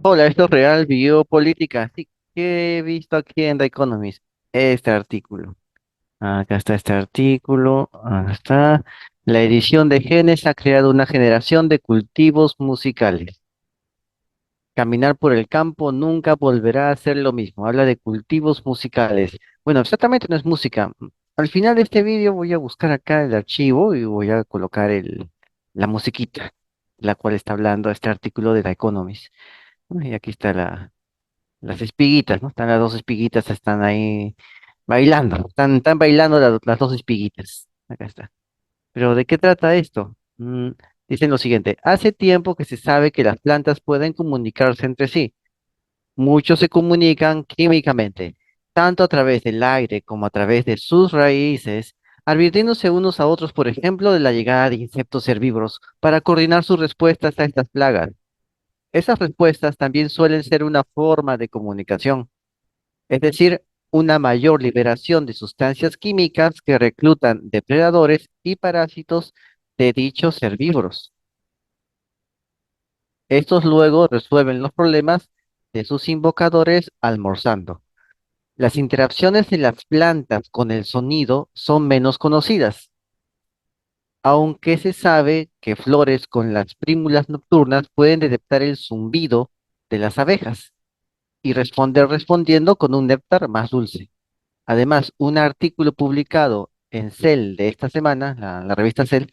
Hola, esto es Real Biopolítica. Sí, que he visto aquí en The Economist este artículo. Acá está este artículo. Acá está. La edición de genes ha creado una generación de cultivos musicales. Caminar por el campo nunca volverá a ser lo mismo. Habla de cultivos musicales. Bueno, exactamente no es música. Al final de este vídeo voy a buscar acá el archivo y voy a colocar la musiquita, la cual está hablando este artículo de The Economist. Y aquí está las espiguitas, ¿no? Están las dos espiguitas, están ahí bailando, están bailando las dos espiguitas. Acá está. Pero ¿de qué trata esto? Dicen lo siguiente, hace tiempo que se sabe que las plantas pueden comunicarse entre sí. Muchos se comunican químicamente, tanto a través del aire como a través de sus raíces, advirtiéndose unos a otros, por ejemplo, de la llegada de insectos herbívoros para coordinar sus respuestas a estas plagas. Esas respuestas también suelen ser una forma de comunicación, es decir, una mayor liberación de sustancias químicas que reclutan depredadores y parásitos de dichos herbívoros. Estos luego resuelven los problemas de sus invocadores almorzando. Las interacciones de las plantas con el sonido son menos conocidas, aunque se sabe que flores con las prímulas nocturnas pueden detectar el zumbido de las abejas y responder respondiendo con un néctar más dulce. Además, un artículo publicado en Cell de esta semana, la revista Cell,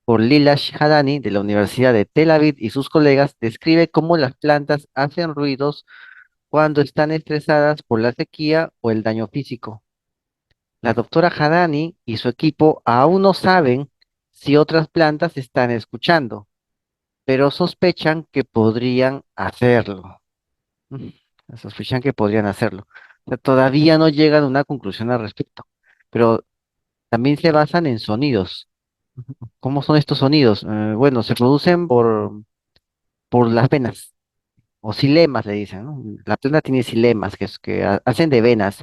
por Lilash Hadani de la Universidad de Tel Aviv y sus colegas, describe cómo las plantas hacen ruidos cuando están estresadas por la sequía o el daño físico. La doctora Hadani y su equipo aún no saben si otras plantas están escuchando, pero sospechan que podrían hacerlo. Mm, Sospechan que podrían hacerlo. O sea, todavía no llegan a una conclusión al respecto, pero también se basan en sonidos. ¿Cómo son estos sonidos? Bueno, se producen por las venas, o silemas le dicen, ¿no? La planta tiene silemas que hacen de venas.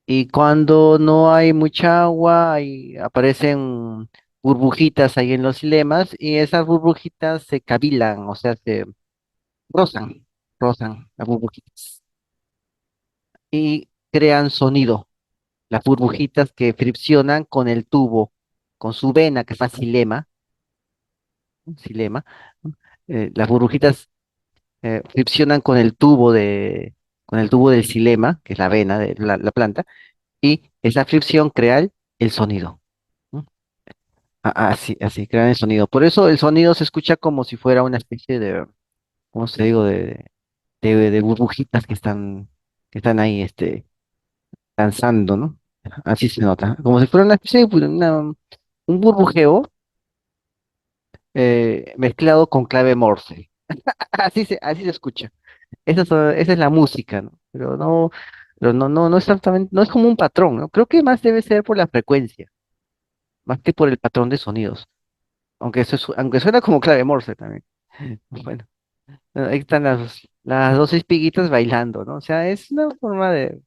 Y cuando no hay mucha agua, ahí aparecen burbujitas ahí en los silemas, y esas burbujitas se cavilan, o sea, se rozan, rozan las burbujitas, y crean sonido. Las burbujitas que friccionan con el tubo, con su vena, que es un xilema, ¿no? Las burbujitas friccionan con el tubo del xilema, que es la vena de la planta, y esa fricción crea el sonido, ¿no? Así crean el sonido. Por eso el sonido se escucha como si fuera una especie de, ¿cómo se digo? De burbujitas que están ahí, danzando, ¿no? Así se nota. Como si fuera una especie de un burbujeo mezclado con clave Morse. Así se escucha. Esa es la música, ¿no? Pero no exactamente, no es como un patrón, ¿no? Creo que más debe ser por la frecuencia, más que por el patrón de sonidos. Aunque suena como clave Morse también. Bueno, ahí están las dos espiguitas bailando, ¿no? O sea, es una forma de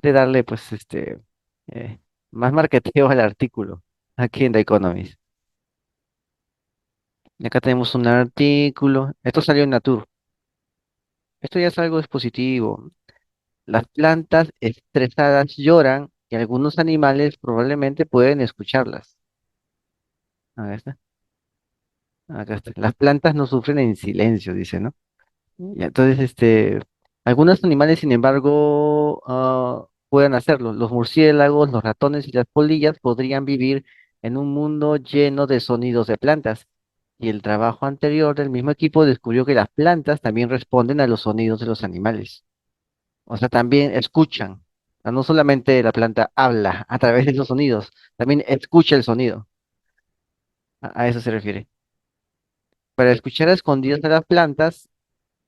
darle, pues, eh, más marketeo al artículo aquí en The Economist. Y acá tenemos un artículo. Esto salió en Nature. Esto ya es algo dispositivo. Las plantas estresadas lloran y algunos animales probablemente pueden escucharlas. Acá está. Acá está. Las plantas no sufren en silencio, dice, ¿no? Y entonces, algunos animales, sin embargo, pueden hacerlo. Los murciélagos, los ratones y las polillas podrían vivir en un mundo lleno de sonidos de plantas. Y el trabajo anterior del mismo equipo descubrió que las plantas también responden a los sonidos de los animales. O sea, también escuchan. O sea, no solamente la planta habla a través de esos sonidos, también escucha el sonido. A eso se refiere. Para escuchar a escondidas de las plantas,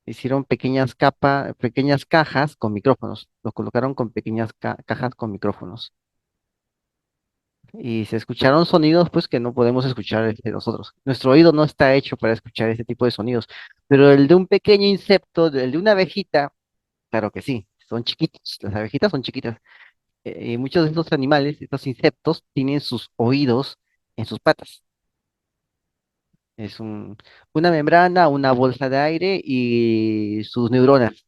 hicieron pequeñas cajas con micrófonos. Los colocaron con pequeñas cajas con micrófonos. Y se escucharon sonidos pues que no podemos escuchar nosotros. Nuestro oído no está hecho para escuchar ese tipo de sonidos. Pero el de un pequeño insecto, el de una abejita, claro que sí, son chiquitos. Las abejitas son chiquitas. Y muchos de estos animales, estos insectos, tienen sus oídos en sus patas. Es una membrana, una bolsa de aire y sus neuronas,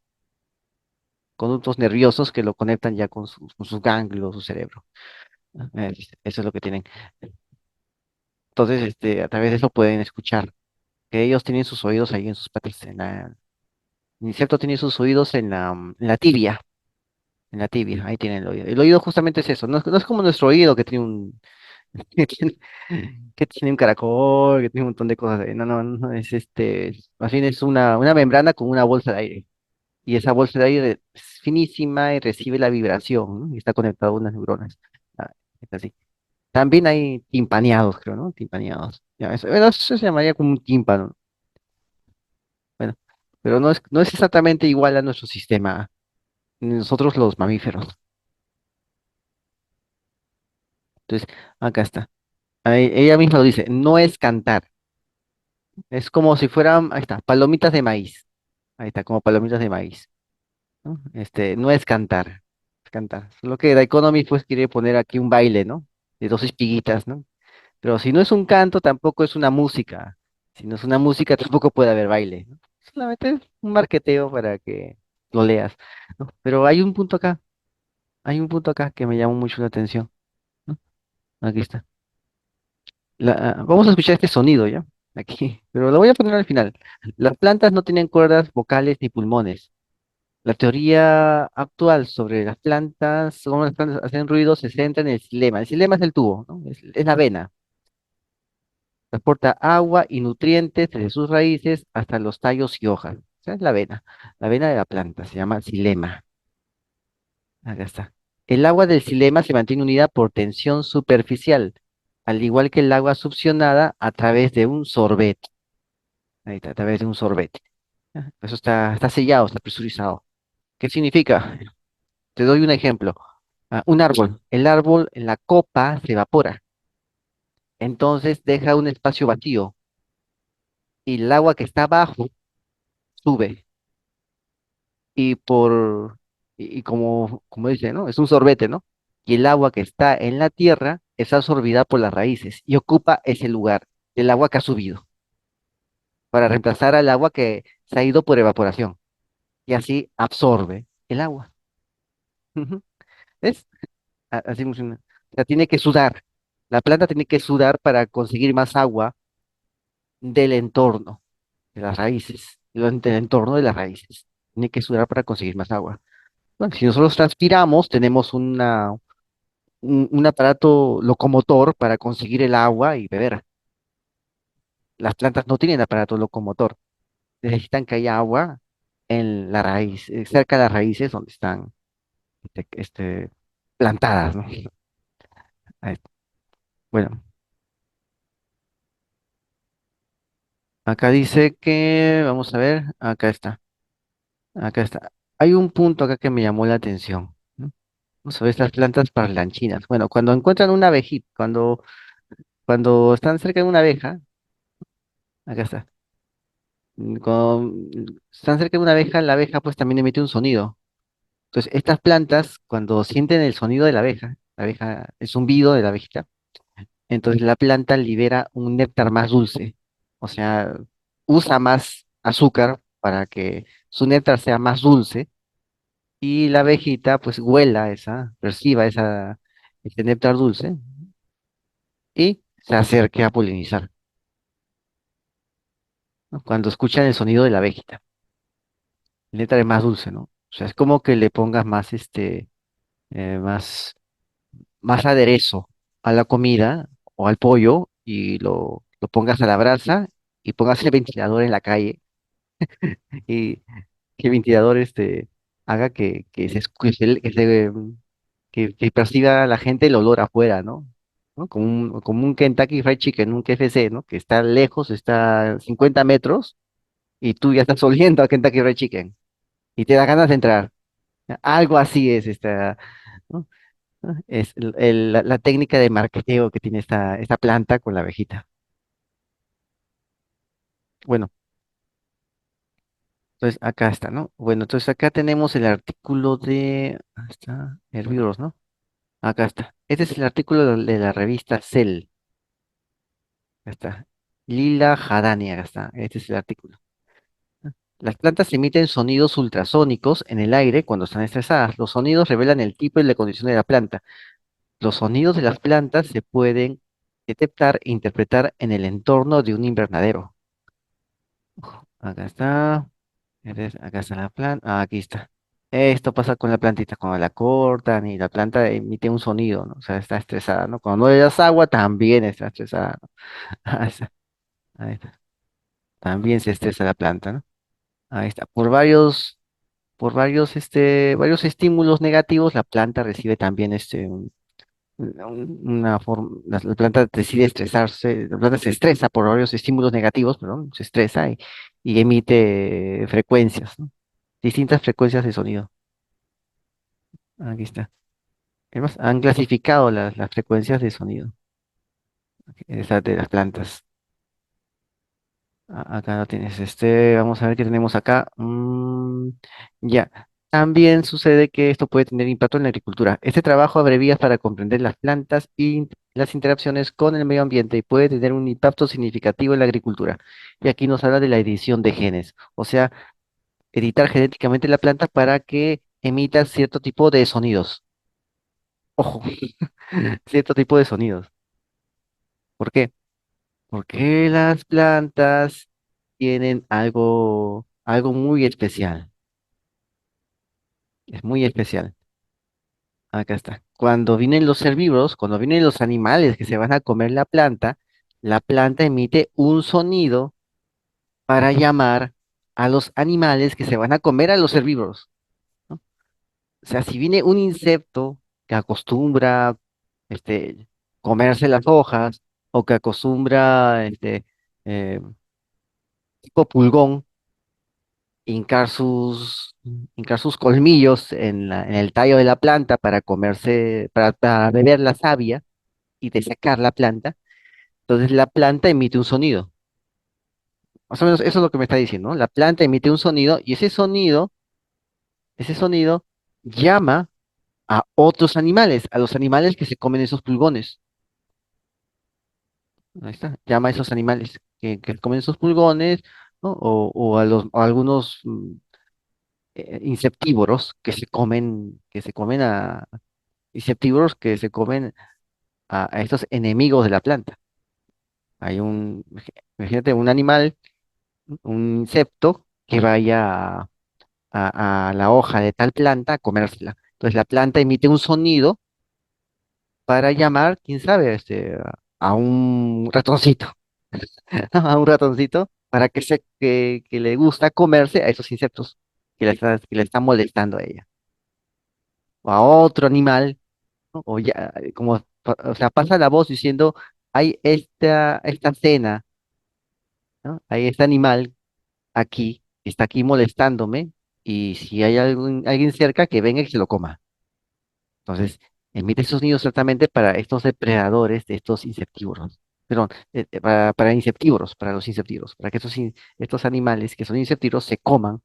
conductos nerviosos que lo conectan ya con sus ganglios, su cerebro. Eso es lo que tienen. Entonces, a través de eso pueden escuchar, que ellos tienen sus oídos ahí en sus patas, el insecto tiene sus oídos en la tibia, ahí tienen el oído. El oído justamente es eso, no es como nuestro oído que tiene que tiene, que tiene un caracol, que tiene un montón de cosas ahí. No, no, no, más bien es una membrana con una bolsa de aire. Y esa bolsa de aire es finísima y recibe la vibración, ¿no? Y está conectado a unas neuronas. Ah, es así. También hay timpaneados, creo, ¿no? Timpaneados. Ya, bueno, eso se llamaría como un tímpano. Bueno, pero no es exactamente igual a nuestro sistema, nosotros los mamíferos. Entonces, acá está. Ahí, ella misma lo dice, no es cantar, es como si fueran, ahí está, palomitas de maíz. Ahí está, como palomitas de maíz, ¿no? No es cantar, es cantar. Solo que The Economy pues quiere poner aquí un baile, ¿no? De dos espiguitas, ¿no? Pero si no es un canto, tampoco es una música. Si no es una música, tampoco puede haber baile, ¿no? Solamente es un marqueteo para que lo leas, ¿no? Pero hay un punto acá que me llamó mucho la atención, ¿no? Aquí está. Vamos a escuchar este sonido, ¿ya? Aquí, pero lo voy a poner al final. Las plantas no tienen cuerdas vocales ni pulmones. La teoría actual sobre las plantas, cómo las plantas hacen ruido, se centra en el xilema. El xilema es el tubo, ¿no? Es la vena. Transporta agua y nutrientes desde sus raíces hasta los tallos y hojas. Esa es la vena. La vena de la planta se llama xilema. Acá está. El agua del xilema se mantiene unida por tensión superficial, al igual que el agua succionada a través de un sorbete. Ahí está, a través de un sorbete. Eso está sellado, está presurizado. ¿Qué significa? Te doy un ejemplo. Un árbol. El árbol, en la copa se evapora. Entonces deja un espacio vacío y el agua que está abajo sube. Y como dice, ¿no? Es un sorbete, ¿no? Y el agua que está en la tierra es absorbida por las raíces y ocupa ese lugar, el agua que ha subido, para reemplazar al agua que se ha ido por evaporación. Y así absorbe el agua. Ujú. ¿Ves? Así funciona. O sea, tiene que sudar. La planta tiene que sudar para conseguir más agua del entorno, de las raíces, del entorno de las raíces. Tiene que sudar para conseguir más agua. Bueno, si nosotros transpiramos, tenemos un aparato locomotor para conseguir el agua y beber. Las plantas no tienen aparato locomotor. Necesitan que haya agua en la raíz, cerca de las raíces donde están plantadas, ¿no? Ahí- Bueno, acá dice que, vamos a ver, acá está. Acá está. Hay un punto acá que me llamó la atención, ¿no? Vamos a ver estas plantas parlanchinas. Bueno, cuando encuentran una abejita, cuando están cerca de una abeja, acá está. Cuando están cerca de una abeja, la abeja pues también emite un sonido. Entonces, estas plantas, cuando sienten el sonido de la abeja, el zumbido de la abejita, entonces la planta libera un néctar más dulce. O sea, usa más azúcar para que su néctar sea más dulce y la abejita pues perciba ese néctar dulce y se acerque a polinizar, ¿no? Cuando escuchan el sonido de la abejita, el néctar es más dulce, ¿no? O sea, es como que le pongas más, más aderezo a la comida o al pollo y lo pongas a la brasa y pongas el ventilador en la calle y que el ventilador haga que perciba la gente el olor afuera, ¿no? ¿No? Como un Kentucky Fried Chicken, un KFC, ¿no? Que está lejos, está a 50 metros y tú ya estás oliendo a Kentucky Fried Chicken y te da ganas de entrar. Algo así es ¿no? Es la técnica de marketeo que tiene esta planta con la abejita. Bueno, entonces acá está, ¿no? Bueno, entonces acá tenemos el artículo ahí está, herbívoros, ¿no? Acá está. Este es el artículo de la revista Cell. Acá está. Lila Hadani, acá está, este es el artículo. Las plantas emiten sonidos ultrasónicos en el aire cuando están estresadas. Los sonidos revelan el tipo y la condición de la planta. Los sonidos de las plantas se pueden detectar e interpretar en el entorno de un invernadero. Acá está. Acá está la planta. Ah, aquí está. Esto pasa con la plantita, cuando la cortan y la planta emite un sonido, ¿no? O sea, está estresada, ¿no? Cuando no le das agua, también está estresada, ¿no? Ahí está, ahí está. También se estresa la planta, ¿no? Ahí está. Varios estímulos negativos, la planta recibe también una forma, la planta decide estresarse, la planta se estresa por varios estímulos negativos, perdón, se estresa y emite frecuencias, ¿no? Distintas frecuencias de sonido. Aquí está. Además, han clasificado las frecuencias de sonido esas de las plantas. Acá lo tienes. Vamos a ver qué tenemos acá. Ya. También sucede que esto puede tener impacto en la agricultura. Este trabajo abre vías para comprender las plantas y las interacciones con el medio ambiente y puede tener un impacto significativo en la agricultura. Y aquí nos habla de la edición de genes, o sea, editar genéticamente la planta para que emita cierto tipo de sonidos. Ojo, cierto tipo de sonidos. ¿Por qué? Porque las plantas tienen algo muy especial. Es muy especial. Acá está. Cuando vienen los herbívoros, cuando vienen los animales que se van a comer la planta emite un sonido para llamar a los animales que se van a comer a los herbívoros, ¿no? O sea, si viene un insecto que acostumbra, este, comerse las hojas o que acostumbra, eh, tipo pulgón, hincar hincar sus colmillos en el tallo de la planta para para beber la savia y desecar la planta. Entonces la planta emite un sonido. Más o menos eso es lo que me está diciendo, ¿no? La planta emite un sonido y ese sonido llama a otros animales, a los animales que se comen esos pulgones. Ahí está, llama a esos animales que comen esos pulgones, ¿no? O a algunos insectívoros que se comen insectívoros que se comen a estos enemigos de la planta. Imagínate un animal, un insecto que vaya a la hoja de tal planta a comérsela. Entonces la planta emite un sonido para llamar, quién sabe, a un ratoncito, a un ratoncito para que le gusta comerse a esos insectos que le están molestando a ella. O a otro animal, ¿no? O ya, o sea, pasa la voz diciendo, hay esta cena, ¿no? Hay este animal aquí, que está aquí molestándome, y si hay alguien cerca, que venga y se lo coma. Entonces, emite esos sonidos exactamente para estos depredadores de estos insectívoros. Perdón, para insectívoros, para los insectívoros, para que estos animales que son insectívoros se coman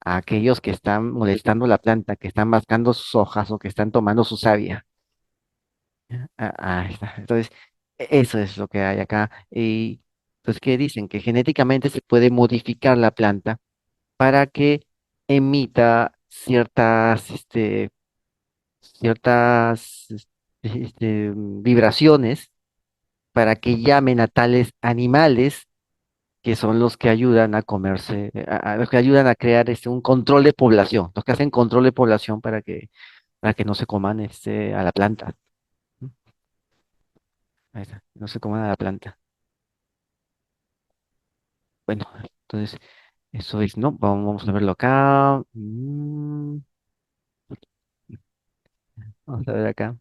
a aquellos que están molestando la planta, que están mascando sus hojas o que están tomando su savia. Ahí está. Entonces, eso es lo que hay acá. Y pues, ¿qué dicen? Que genéticamente se puede modificar la planta para que emita vibraciones para que llamen a tales animales que son los que ayudan a comerse, los que ayudan a crear un control de población, los que hacen control de población para que no se coman a la planta. ¿No? Ahí está, no se coman a la planta. Bueno, entonces, eso es, ¿no? Vamos a verlo acá. Vamos a ver acá.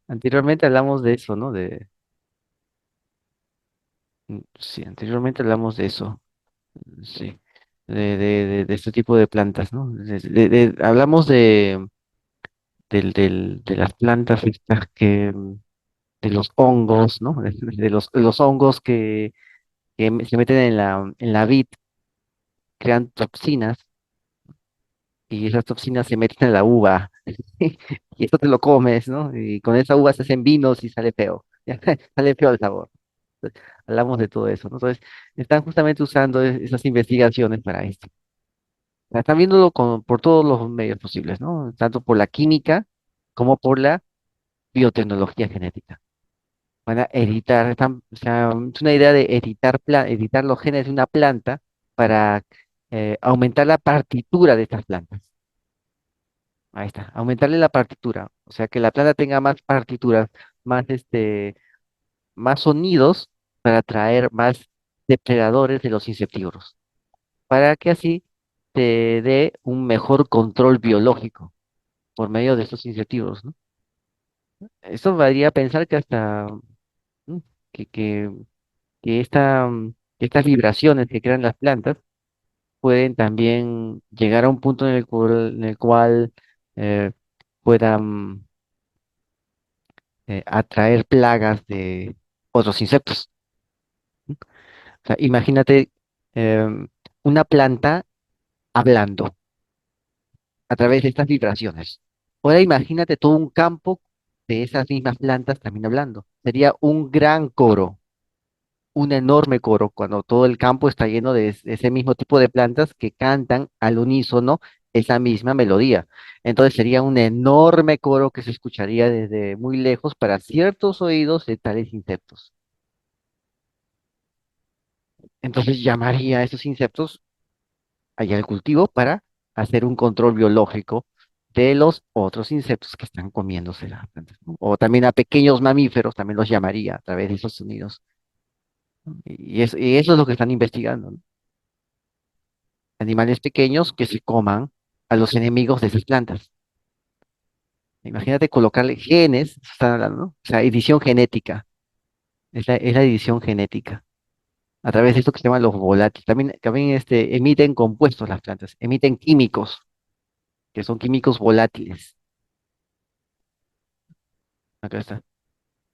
Anteriormente hablamos de eso, ¿no? Sí, anteriormente hablamos de eso. Sí, de este tipo de plantas, ¿no? Hablamos de las plantas estas de los hongos, ¿no? De los hongos que se meten en la vid, crean toxinas y esas toxinas se meten en la uva y eso te lo comes, ¿no? Y con esa uva se hacen vinos y sale feo, sale feo el sabor. hablamos de todo eso, ¿no? Entonces, están justamente usando esas investigaciones para esto. Están viéndolo por todos los medios posibles, ¿no? Tanto por la química como por la biotecnología genética. Van a editar, o sea, es una idea de editar los genes de una planta para aumentar la partitura de estas plantas. Ahí está, aumentarle la partitura, o sea, que la planta tenga más partituras, más más sonidos para atraer más depredadores de los insectívoros, para que así te dé un mejor control biológico por medio de estos insectívoros, ¿no? Esto me haría pensar que hasta ¿no? que, que, que que estas vibraciones que crean las plantas pueden también llegar a un punto en el cual eh, puedan atraer plagas de otros insectos. ¿No? O sea, imagínate una planta hablando a través de estas vibraciones. Ahora imagínate todo un campo de esas mismas plantas también hablando. Sería un gran coro, un enorme coro, cuando todo el campo está lleno de ese mismo tipo de plantas que cantan al unísono esa misma melodía. Entonces sería un enorme coro que se escucharía desde muy lejos para ciertos oídos de tales insectos. Entonces llamaría a esos insectos allá al cultivo para hacer un control biológico de los otros insectos que están comiéndose las plantas, ¿no? O también a pequeños mamíferos, también los llamaría a través de esos sonidos. ¿No? Y eso es lo que están investigando, ¿no? Animales pequeños que se coman a los enemigos de esas plantas. Imagínate colocarle genes, eso están hablando, ¿no? O sea, edición genética, es la edición genética, a través de esto que se llaman los volátiles. También emiten compuestos las plantas, emiten químicos, que son químicos volátiles. Acá está.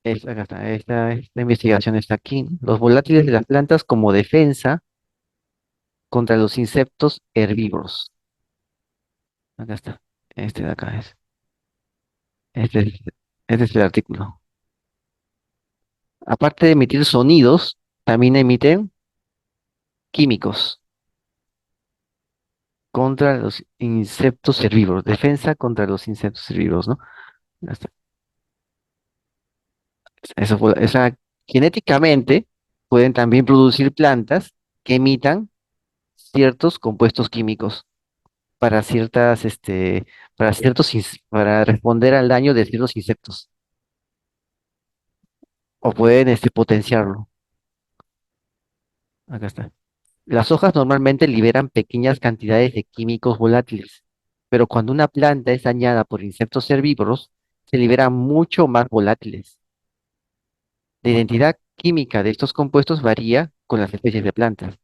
Acá está. Esta investigación está aquí, ¿no? Los volátiles de las plantas como defensa contra los insectos herbívoros. Acá está. Este de acá es. Este es, este es el artículo. Aparte de emitir sonidos, también emiten químicos contra los insectos herbívoros. Defensa contra los insectos herbívoros, ¿no? Ya está. Genéticamente pueden también producir plantas que emitan ciertos compuestos químicos para para responder al daño de ciertos insectos. O pueden, potenciarlo. Acá está. Las hojas normalmente liberan pequeñas cantidades de químicos volátiles, pero cuando una planta es dañada por insectos herbívoros, se liberan mucho más volátiles. La identidad química de estos compuestos varía con las especies de plantas.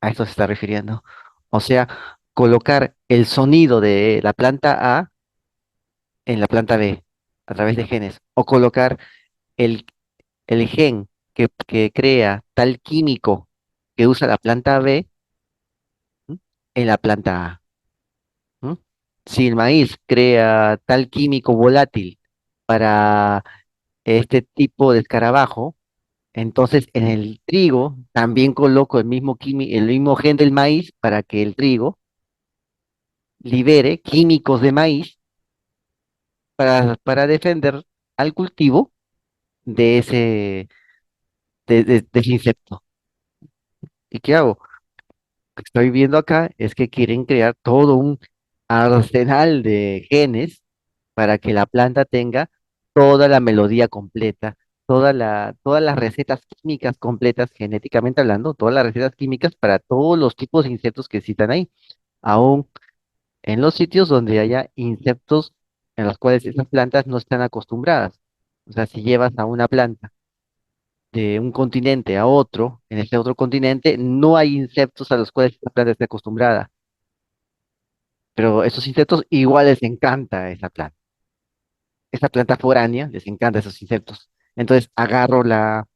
A esto se está refiriendo. O sea, colocar el sonido de la planta A en la planta B a través de genes, o colocar el, el gen que crea tal químico que usa la planta B, ¿m? En la planta A. ¿M? Si el maíz crea tal químico volátil para este tipo de escarabajo, entonces en el trigo también coloco el mismo gen del maíz para que el trigo libere químicos de maíz para defender al cultivo de de ese insecto. ¿Y qué hago? Que estoy viendo acá es que quieren crear todo un arsenal de genes para que la planta tenga toda la melodía completa, todas las recetas químicas completas, genéticamente hablando, todas las recetas químicas para todos los tipos de insectos que citan ahí, aún en los sitios donde haya insectos en los cuales esas plantas no están acostumbradas. O sea, si llevas a una planta de un continente a otro, en ese otro continente, no hay insectos a los cuales esta planta esté acostumbrada, pero esos insectos igual les encanta esa planta foránea, les encanta esos insectos. Entonces agarro la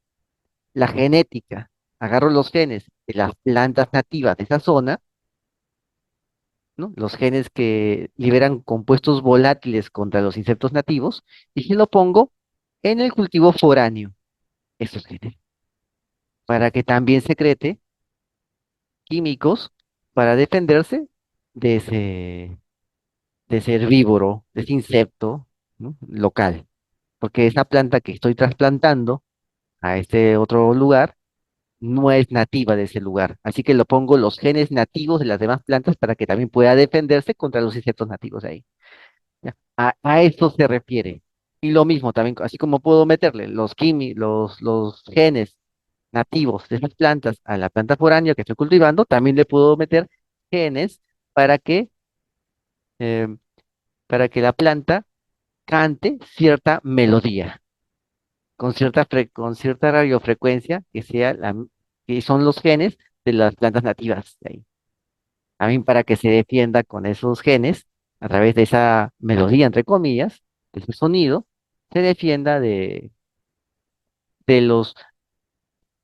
genética, agarro los genes de las plantas nativas de esa zona, ¿no? Los genes que liberan compuestos volátiles contra los insectos nativos, y se lo pongo en el cultivo foráneo, esos genes. para que también secrete químicos para defenderse de ese herbívoro, de ese insecto, ¿no? Local. Porque esa planta que estoy trasplantando a este otro lugar no es nativa de ese lugar. Así que le pongo los genes nativos de las demás plantas para que también pueda defenderse contra los insectos nativos de ahí. ¿Ya? A eso se refiere. Y lo mismo también, así como puedo meterle los genes nativos de esas plantas a la planta foránea que estoy cultivando, también le puedo meter genes para que, em, para que la planta cante cierta melodía, con cierta radiofrecuencia que son los genes de las plantas nativas de ahí. También para que se defienda con esos genes, a través de esa melodía, entre comillas, de ese sonido, se defienda de los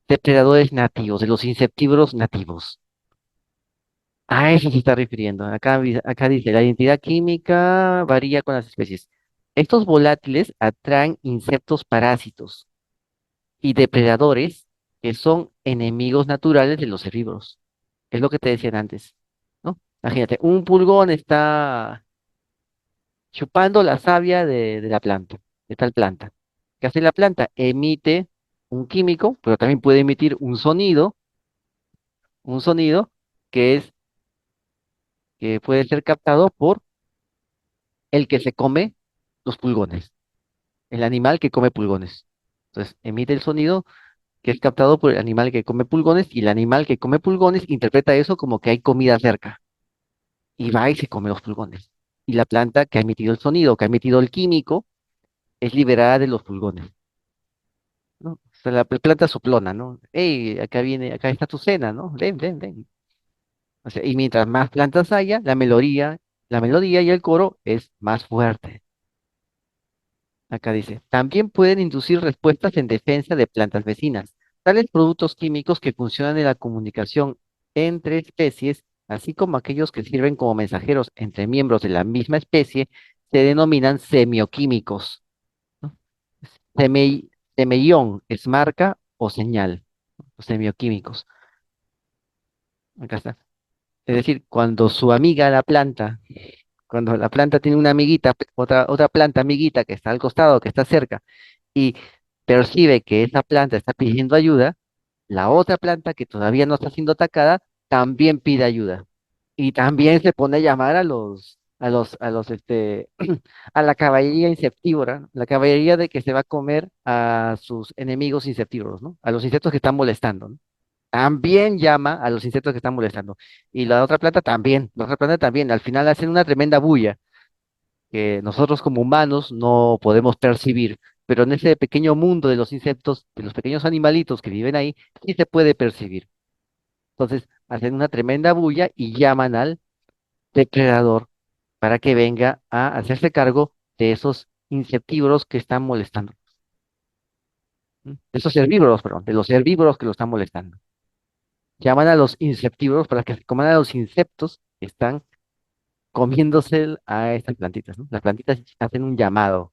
depredadores nativos, de los insectívoros nativos. A eso se está refiriendo. Acá dice, la identidad química varía con las especies. Estos volátiles atraen insectos parásitos y depredadores que son enemigos naturales de los herbívoros. Es lo que te decían antes, ¿no? Imagínate, un pulgón está chupando la savia de la planta, de tal planta. ¿Qué hace la planta? Emite un químico, pero también puede emitir un sonido que que puede ser captado por el que se come los pulgones, el animal que come pulgones. Entonces, emite el sonido que es captado por el animal que come pulgones y el animal que come pulgones interpreta eso como que hay comida cerca y va y se come los pulgones. Y la planta que ha emitido el sonido, que ha emitido el químico, es liberada de los pulgones, ¿no? O sea, la planta soplona, ¿no? Hey, acá viene, acá está tu cena, ¿no? Ven, ven, ven. O sea, y mientras más plantas haya, la melodía y el coro es más fuerte. Acá dice, también pueden inducir respuestas en defensa de plantas vecinas. Tales productos químicos que funcionan en la comunicación entre especies, así como aquellos que sirven como mensajeros entre miembros de la misma especie, se denominan semioquímicos, ¿no? Semeión es marca o señal, los semioquímicos. Acá está. Es decir, cuando la planta tiene una amiguita, otra planta amiguita que está al costado, que está cerca, y percibe que esa planta está pidiendo ayuda, la otra planta que todavía no está siendo atacada también pide ayuda. Y también se pone a llamar a la caballería insectívora, ¿no? La caballería de que se va a comer a sus enemigos insectívoros, ¿no? A los insectos que están molestando, ¿no? También llama a los insectos que están molestando. Y la otra planta también, al final hacen una tremenda bulla que nosotros como humanos no podemos percibir, pero en ese pequeño mundo de los insectos, de los pequeños animalitos que viven ahí, sí se puede percibir. Entonces, hacen una tremenda bulla y llaman al depredador para que venga a hacerse cargo de esos insectívoros que están molestando. ¿M? De esos herbívoros, perdón, de los herbívoros que lo están molestando. Llaman a los insectívoros para que se coman a los insectos que están comiéndose a estas plantitas, ¿no? Las plantitas hacen un llamado.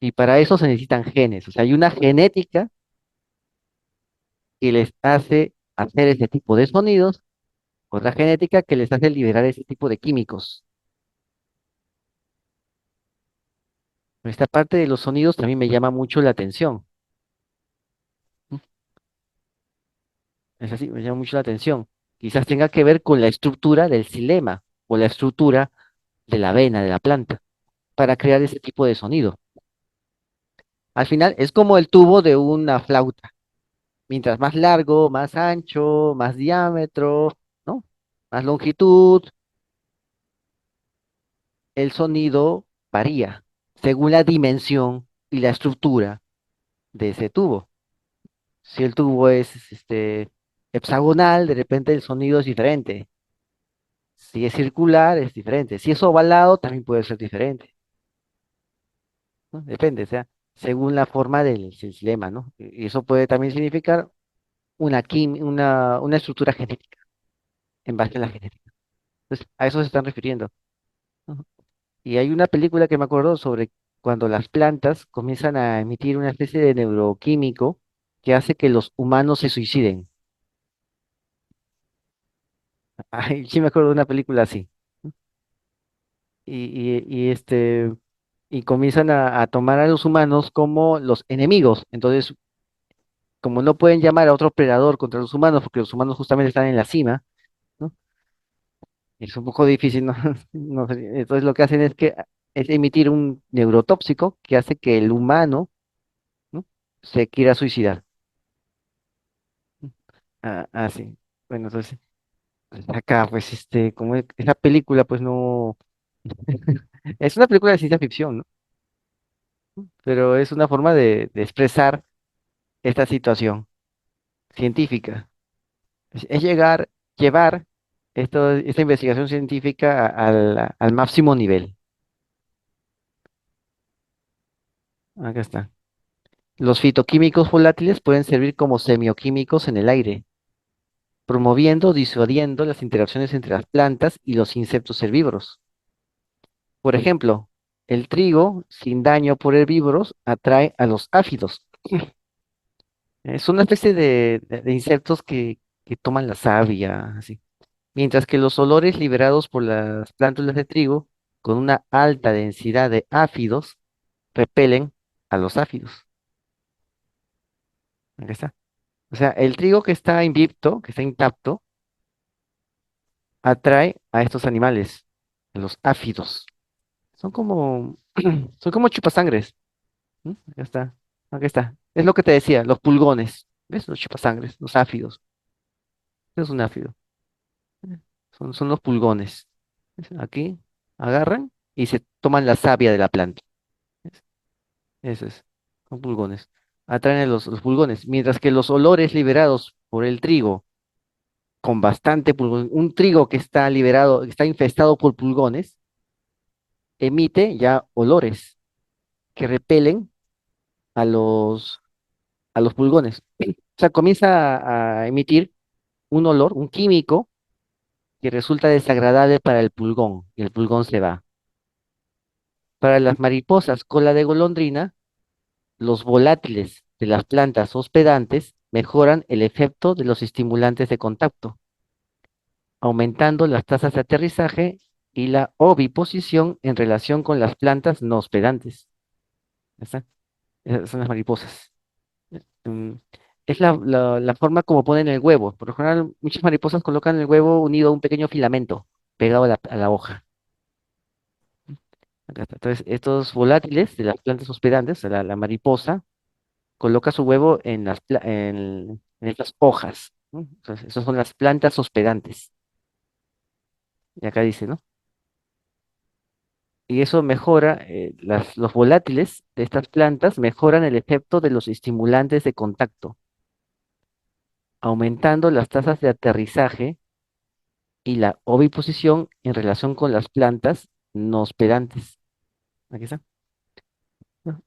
Y para eso se necesitan genes. O sea, hay una genética que les hace hacer ese tipo de sonidos, otra genética que les hace liberar ese tipo de químicos. Esta parte de los sonidos también me llama mucho la atención. ¿M? Es así, me llama mucho la atención. Quizás tenga que ver con la estructura del xilema o la estructura de la vena de la planta para crear ese tipo de sonido. Al final es como el tubo de una flauta. Mientras más largo, más ancho, más diámetro, ¿no? Más longitud, el sonido varía según la dimensión y la estructura de ese tubo. Si el tubo es hexagonal, de repente el sonido es diferente. Si es circular, es diferente. Si es ovalado, también puede ser diferente, ¿no? Depende, o sea, según la forma del sistema, ¿no? Y eso puede también significar una estructura genética, en base a la genética. Entonces, a eso se están refiriendo. Ujú. Y hay una película que me acuerdo sobre cuando las plantas comienzan a emitir una especie de neuroquímico que hace que los humanos se suiciden. Ay, sí me acuerdo de una película así. Y comienzan a tomar a los humanos como los enemigos. Entonces, como no pueden llamar a otro predador contra los humanos, porque los humanos justamente están en la cima, ¿no? Es un poco difícil, ¿no? No sé, entonces lo que hacen es emitir un neurotóxico que hace que el humano, ¿no? se quiera suicidar. Sí. Bueno, entonces, pues, acá, pues, como esa película, pues no, es una película de ciencia ficción, ¿no? Pero es una forma de expresar esta situación científica. Es llevar esta investigación científica al máximo nivel. Acá está. Los fitoquímicos volátiles pueden servir como semioquímicos en el aire, promoviendo o disuadiendo las interacciones entre las plantas y los insectos herbívoros. Por ejemplo, el trigo, sin daño por herbívoros, atrae a los áfidos. Es una especie de insectos que toman la savia, así. Mientras que los olores liberados por las plántulas de trigo, con una alta densidad de áfidos, repelen a los áfidos. Ahí está. O sea, el trigo que está invicto, que está intacto, atrae a estos animales, a los áfidos. Son como, son como chupasangres. ¿No? Acá está, acá está. Es lo que te decía, los pulgones. ¿Ves? Los chupasangres, los áfidos. Eso es un áfido. Son los pulgones. ¿Ves? Aquí agarran y se toman la savia de la planta. ¿Ves? Eso es. Son pulgones. Atraen a los pulgones. Mientras que los olores liberados por el trigo, con bastante pulgón, un trigo que está liberado, que está infestado por pulgones, emite ya olores que repelen a los pulgones. O sea, comienza a emitir un olor, un químico que resulta desagradable para el pulgón y el pulgón se va. Para las mariposas cola de golondrina, los volátiles de las plantas hospedantes mejoran el efecto de los estimulantes de contacto, aumentando las tasas de aterrizaje y la oviposición en relación con las plantas no hospedantes. ¿Ya está? Esas son las mariposas. Mm, Es la forma como ponen el huevo. Por lo general, muchas mariposas colocan el huevo unido a un pequeño filamento pegado a la hoja. Acá está. Entonces, estos volátiles de las plantas hospedantes, o sea, la mariposa, coloca su huevo en estas hojas, ¿no? Entonces, esas son las plantas hospedantes. Y acá dice, ¿no? Y eso mejora, los volátiles de estas plantas mejoran el efecto de los estimulantes de contacto, aumentando las tasas de aterrizaje y la oviposición en relación con las plantas no hospedantes. Aquí está, ¿no?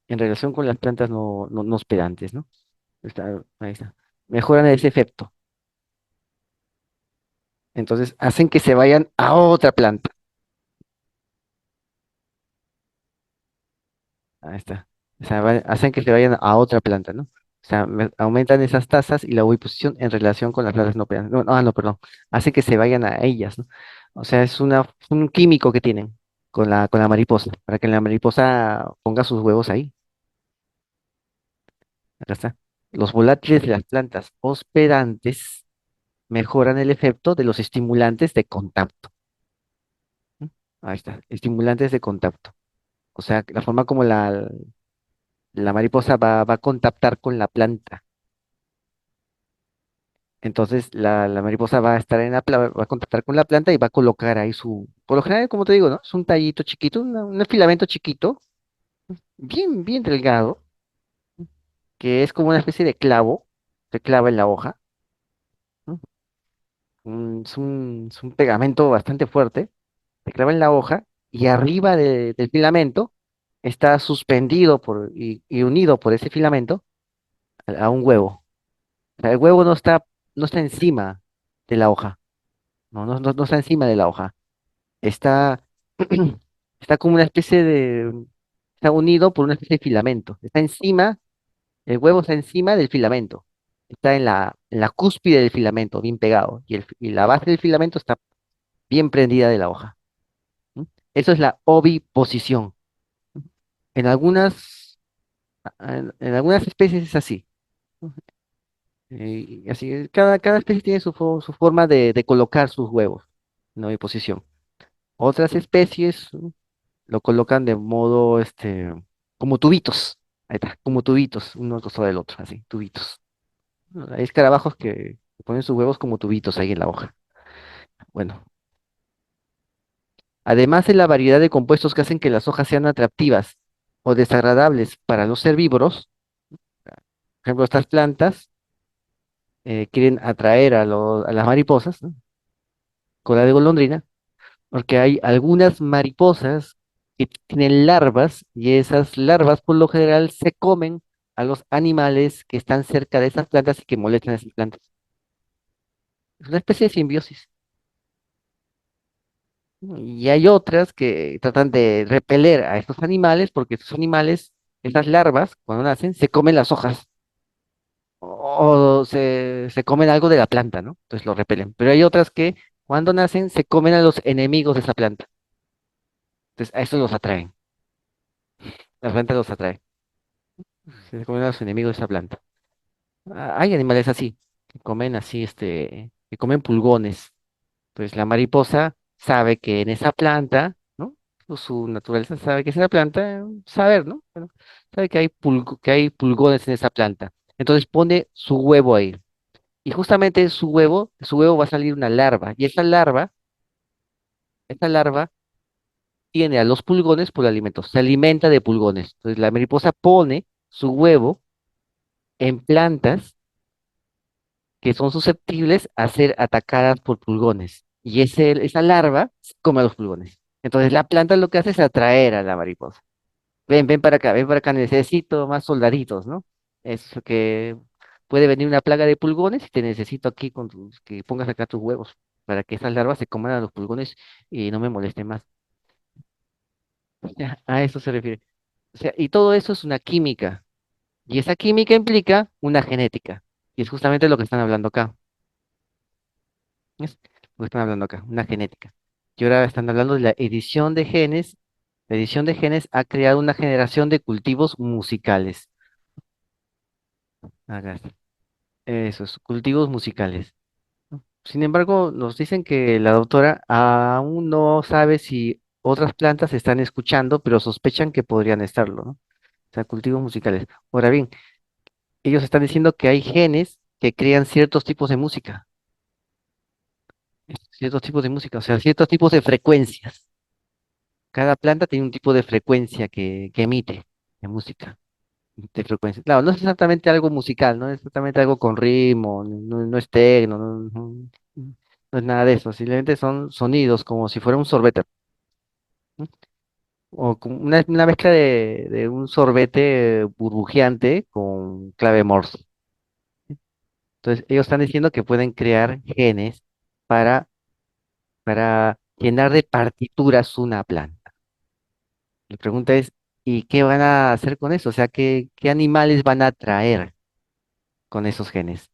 En relación con las plantas no hospedantes, ¿no? Ahí está. Mejoran ese efecto. Entonces hacen que se vayan a otra planta. Ahí está. O sea, hacen que se vayan a otra planta, ¿no? O sea, aumentan esas tasas y la oviposición en relación con las plantas no hospedantes. No, perdón. Hace que se vayan a ellas, ¿no? O sea, un químico que tienen con la mariposa, para que la mariposa ponga sus huevos ahí. Acá está. Los volátiles de las plantas hospedantes mejoran el efecto de los estimulantes de contacto. ¿M? Ahí está, estimulantes de contacto. O sea, la forma como la mariposa va a contactar con la planta. Entonces, la mariposa va a estar va a contactar con la planta y va a colocar ahí por lo general, como te digo, ¿no? Es un tallito chiquito, un filamento chiquito, bien, bien delgado, que es como una especie de clavo, se clava en la hoja, ¿no? Es un pegamento bastante fuerte, se clava en la hoja y arriba del filamento está suspendido y unido por ese filamento a un huevo. O sea, el huevo no está encima de la hoja, no está encima de la hoja, está, está como una especie está unido por una especie de filamento, está encima El huevo está encima del filamento. Está en la cúspide del filamento, bien pegado. Y la base del filamento está bien prendida de la hoja. ¿Mm? Eso es la oviposición. En algunas, en algunas especies es así. Y así, cada especie tiene su forma de colocar sus huevos en oviposición. Otras especies lo colocan de modo, como tubitos. Ahí está, como tubitos, uno al costado del otro, así, tubitos. Hay escarabajos que ponen sus huevos como tubitos ahí en la hoja. Bueno, además de la variedad de compuestos que hacen que las hojas sean atractivas o desagradables para los herbívoros, por ejemplo, estas plantas quieren atraer a las mariposas, ¿no? Cola de golondrina, porque hay algunas mariposas que tienen larvas y esas larvas por lo general se comen a los animales que están cerca de esas plantas y que molestan a esas plantas. Es una especie de simbiosis. Y hay otras que tratan de repeler a estos animales porque estos animales, estas larvas, cuando nacen, se comen las hojas o se comen algo de la planta, ¿no? Entonces lo repelen. Pero hay otras que cuando nacen se comen a los enemigos de esa planta. Entonces a estos los atraen. La planta los atrae. Se comen a los enemigos de esa planta. Hay animales así, que comen así, que comen pulgones. Pues la mariposa sabe que en esa planta, ¿no? Su naturaleza sabe que es esa planta, saber, ¿no? Bueno, sabe que hay pulgones en esa planta. Entonces pone su huevo ahí. Y justamente de su huevo va a salir una larva. Y esa larva tiene a los pulgones por alimento, se alimenta de pulgones. Entonces la mariposa pone su huevo en plantas que son susceptibles a ser atacadas por pulgones. Y esa larva se come a los pulgones. Entonces la planta lo que hace es atraer a la mariposa. Ven para acá, necesito más soldaditos, ¿no? Es que puede venir una plaga de pulgones y te necesito aquí que pongas acá tus huevos para que esas larvas se coman a los pulgones y no me molesten más. Ya, a eso se refiere. O sea, y todo eso es una química. Y esa química implica una genética. Y es justamente lo que están hablando acá. Es lo que están hablando acá, una genética. Y ahora están hablando de la edición de genes. La edición de genes ha creado una generación de cultivos musicales. Acá está. Esos cultivos musicales. Sin embargo, nos dicen que la doctora aún no sabe si otras plantas están escuchando, pero sospechan que podrían estarlo, ¿no? O sea, cultivos musicales. Ahora bien, ellos están diciendo que hay genes que crean ciertos tipos de música, o sea, ciertos tipos de frecuencias. Cada planta tiene un tipo de frecuencia que emite de música, de frecuencia. Claro, no es exactamente algo musical, no es exactamente algo con ritmo, no es tecno, no es nada de eso, simplemente son sonidos como si fuera un sorbete, ¿no? O como una mezcla de un sorbete burbujeante con clave Morse. Entonces, ellos están diciendo que pueden crear genes para, para llenar de partituras una planta. La pregunta es, ¿y qué van a hacer con eso? O sea, ¿qué animales van a atraer con esos genes?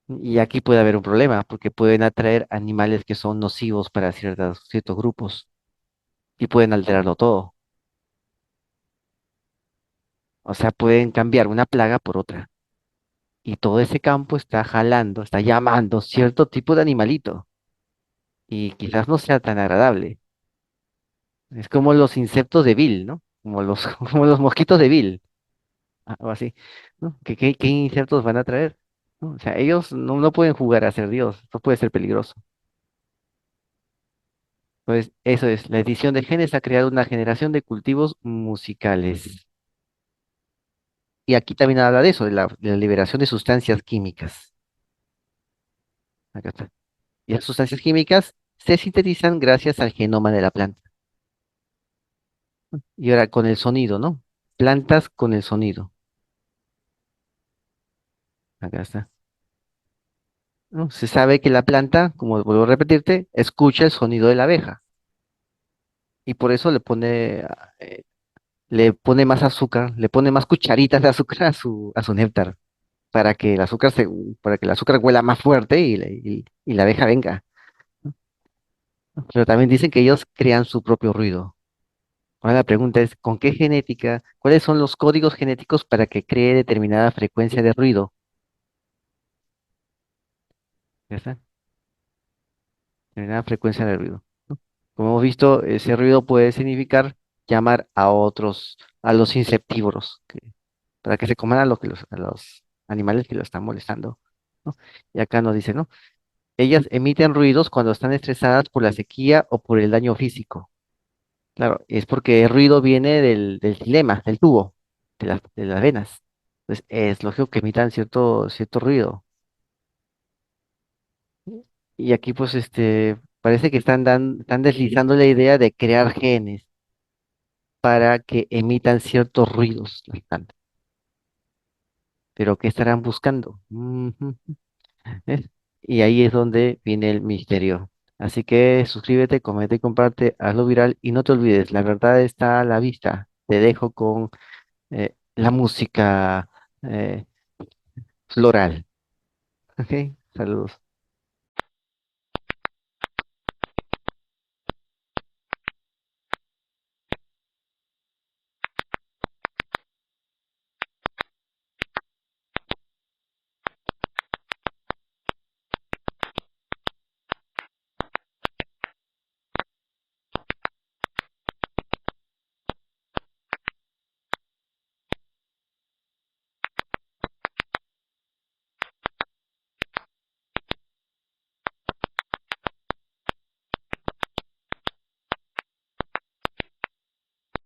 Y aquí puede haber un problema, porque pueden atraer animales que son nocivos para ciertos grupos y pueden alterarlo todo. O sea, pueden cambiar una plaga por otra. Y todo ese campo está jalando, está llamando cierto tipo de animalito. Y quizás no sea tan agradable. Es como los insectos de Bill, ¿no? Como los mosquitos de Bill, o así, ¿no? ¿Qué insectos van a traer? ¿No? O sea, ellos no pueden jugar a ser Dios, esto puede ser peligroso. Pues eso es, la edición de genes ha creado una generación de cultivos musicales. Y aquí también habla de eso, de la liberación de sustancias químicas. Acá está. Y las sustancias químicas se sintetizan gracias al genoma de la planta. Y ahora con el sonido, ¿no? Plantas con el sonido. Acá está. ¿No? Se sabe que la planta, como vuelvo a repetirte, escucha el sonido de la abeja. Y por eso le pone más azúcar, le pone más cucharitas de azúcar a su néctar para que el azúcar huela más fuerte y la abeja venga. Pero también dicen que ellos crean su propio ruido. Ahora la pregunta es, ¿con qué genética? ¿Cuáles son los códigos genéticos para que cree determinada frecuencia de ruido? ¿Ya está? Determinada frecuencia de ruido. Como hemos visto, ese ruido puede significar llamar a otros, a los insectívoros, para que se coman a los animales que lo están molestando, ¿no? Y acá nos dice, ¿no? Ellas emiten ruidos cuando están estresadas por la sequía o por el daño físico. Claro, es porque el ruido viene del xilema, del tubo, de las venas. Entonces, es lógico que emitan cierto ruido. Y aquí, pues, parece que están deslizando la idea de crear genes para que emitan ciertos ruidos las plantas. Pero ¿qué estarán buscando? Ujú, ¿ves? Y ahí es donde viene el misterio. Así que suscríbete, comenta y comparte, hazlo viral y no te olvides, la verdad está a la vista. Te dejo con la música floral. ¿Ok? Saludos.